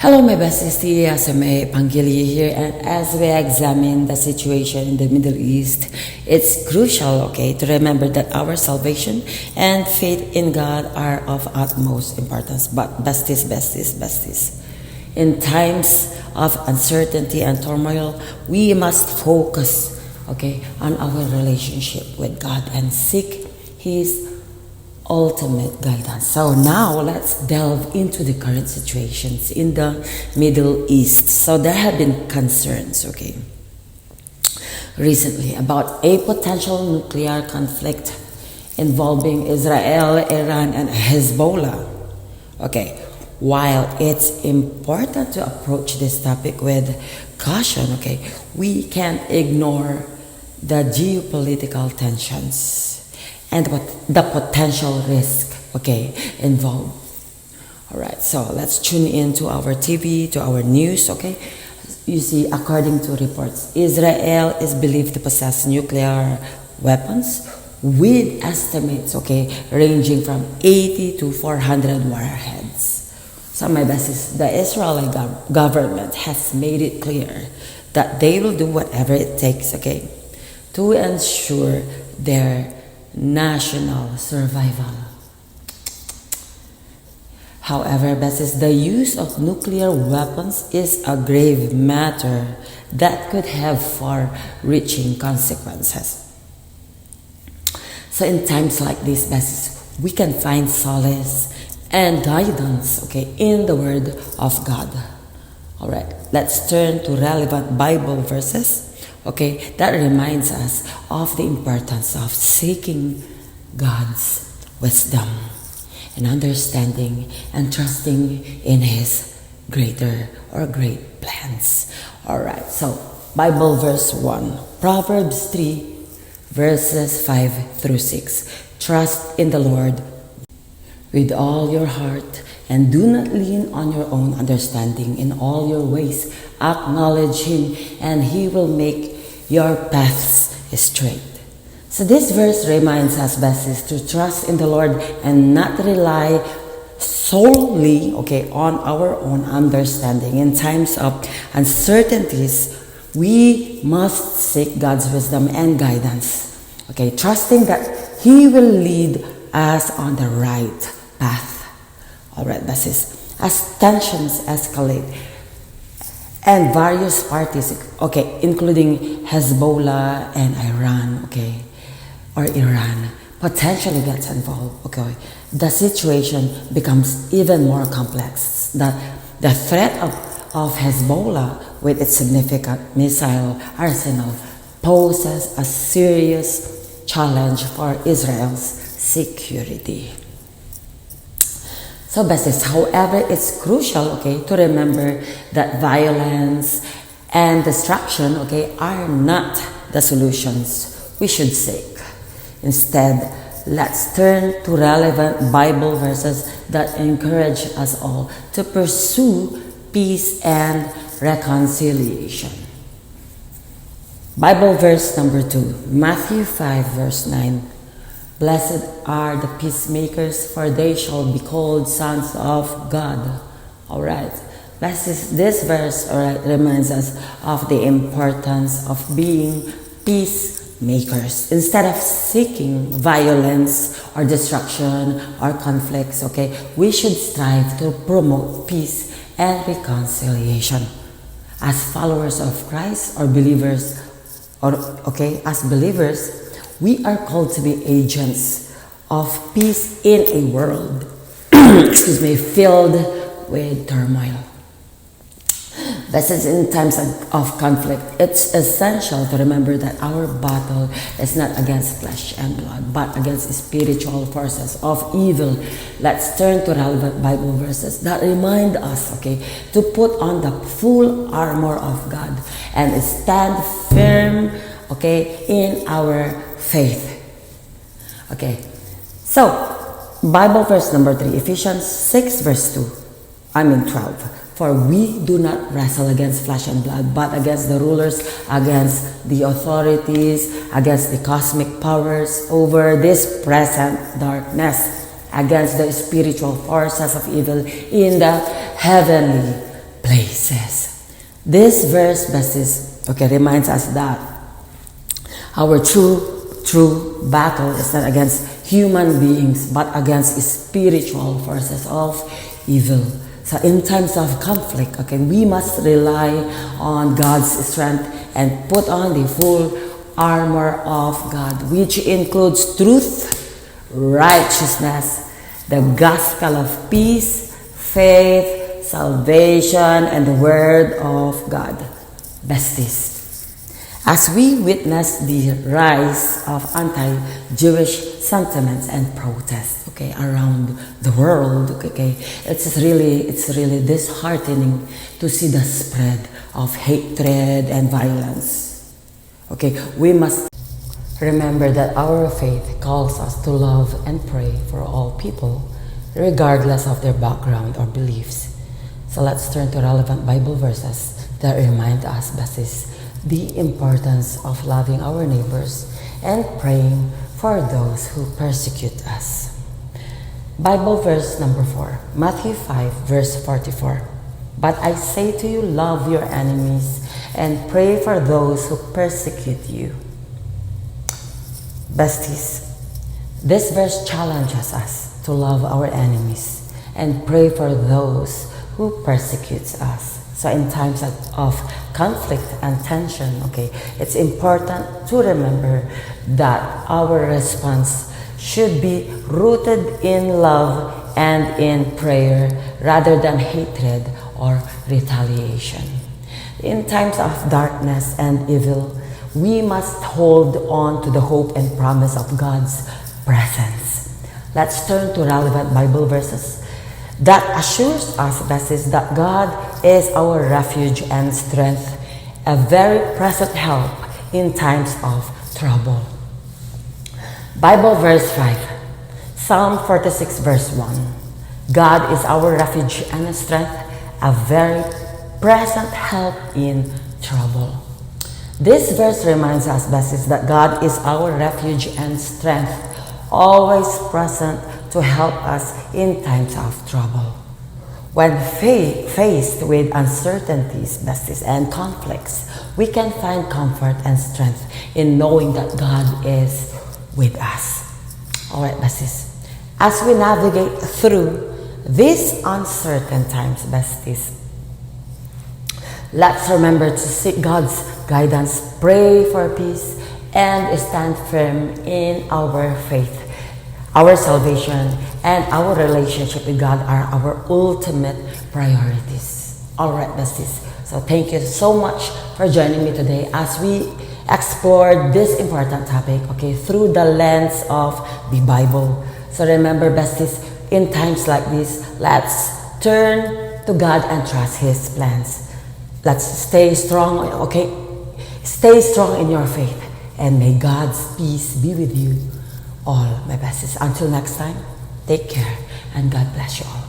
Hello, my besties, TSMA Pangili here, and as we examine the situation in the Middle East, it's crucial, to remember that our salvation and faith in God are of utmost importance. But besties, in times of uncertainty and turmoil, we must focus, on our relationship with God and seek His ultimate guidance. So now let's delve into the current situations in the Middle East. So there have been concerns, recently about a potential nuclear conflict involving Israel, Iran, and Hezbollah. While it's important to approach this topic with caution, we can't ignore the geopolitical tensions and the potential risk, involved. Alright, so let's tune in to our TV, to our news, You see, according to reports, Israel is believed to possess nuclear weapons with estimates, ranging from 80 to 400 warheads. So my best is the Israeli government has made it clear that they will do whatever it takes, to ensure their national survival. However, the use of nuclear weapons is a grave matter that could have far-reaching consequences. So in times like this, we can find solace and guidance, in the Word of God. Alright, let's turn to relevant Bible verses, that reminds us of the importance of seeking God's wisdom and understanding and trusting in His great plans. Alright, so Bible verse 1, Proverbs 3, verses 5 through 6. Trust in the Lord with all your heart and do not lean on your own understanding. In all your ways acknowledge Him and He will make your paths straight. So this verse reminds us, besties, to trust in the Lord and not rely solely, on our own understanding. In times of uncertainties, we must seek God's wisdom and guidance, trusting that He will lead us on the right path. Alright, besties, as tensions escalate and various parties, including Hezbollah and Iran, or Iran, potentially gets involved, the situation becomes even more complex. The threat of Hezbollah with its significant missile arsenal poses a serious challenge for Israel's security. So besties, however, it's crucial, to remember that violence and destruction, are not the solutions we should seek. Instead, let's turn to relevant Bible verses that encourage us all to pursue peace and reconciliation. Bible verse number 2, Matthew 5, verse 9. Blessed are the peacemakers, for they shall be called sons of God. Alright, this verse reminds us of the importance of being peacemakers. Instead of seeking violence or destruction or conflicts, we should strive to promote peace and reconciliation. As followers of Christ or believers, as believers, we are called to be agents of peace in a world filled with turmoil. In times of conflict, it's essential to remember that our battle is not against flesh and blood, but against spiritual forces of evil. Let's turn to relevant Bible verses that remind us, to put on the full armor of God and stand firm, in our faith. So Bible verse number 3, Ephesians 6 verse 12. For we do not wrestle against flesh and blood, but against the rulers, against the authorities, against the cosmic powers over this present darkness, against the spiritual forces of evil in the heavenly places. This verse, besties, reminds us that our true battle is not against human beings, but against spiritual forces of evil. So in times of conflict, we must rely on God's strength and put on the full armor of God, which includes truth, righteousness, the gospel of peace, faith, salvation, and the word of God. Besties, as we witness the rise of anti-Jewish sentiments and protests, around the world, it's really disheartening to see the spread of hatred and violence. We must remember that our faith calls us to love and pray for all people, regardless of their background or beliefs. So let's turn to relevant Bible verses that remind us, besties, the importance of loving our neighbors and praying for those who persecute us. Bible verse number 4, Matthew 5, verse 44. But I say to you, love your enemies and pray for those who persecute you. Besties, this verse challenges us to love our enemies and pray for those who persecute us. So in times of conflict and tension, it's important to remember that our response should be rooted in love and in prayer rather than hatred or retaliation. In times of darkness and evil, we must hold on to the hope and promise of God's presence. Let's turn to relevant Bible verses that assures us, besties, that God is our refuge and strength, a very present help in times of trouble. Bible verse 5, Psalm 46 verse 1. God is our refuge and strength, a very present help in trouble. This verse reminds us, besties, that God is our refuge and strength, always present to help us in times of trouble. When faced with uncertainties, besties, and conflicts, we can find comfort and strength in knowing that God is with us. Alright, besties, as we navigate through these uncertain times, besties, let's remember to seek God's guidance, pray for peace, and stand firm in our faith. Our salvation and our relationship with God are our ultimate priorities. Alright, besties, so thank you so much for joining me today as we explore this important topic, through the lens of the Bible. So remember, besties, in times like this, let's turn to God and trust His plans. Let's stay strong, Stay strong in your faith, and may God's peace be with you all, my besties. Until next time, take care, and God bless you all.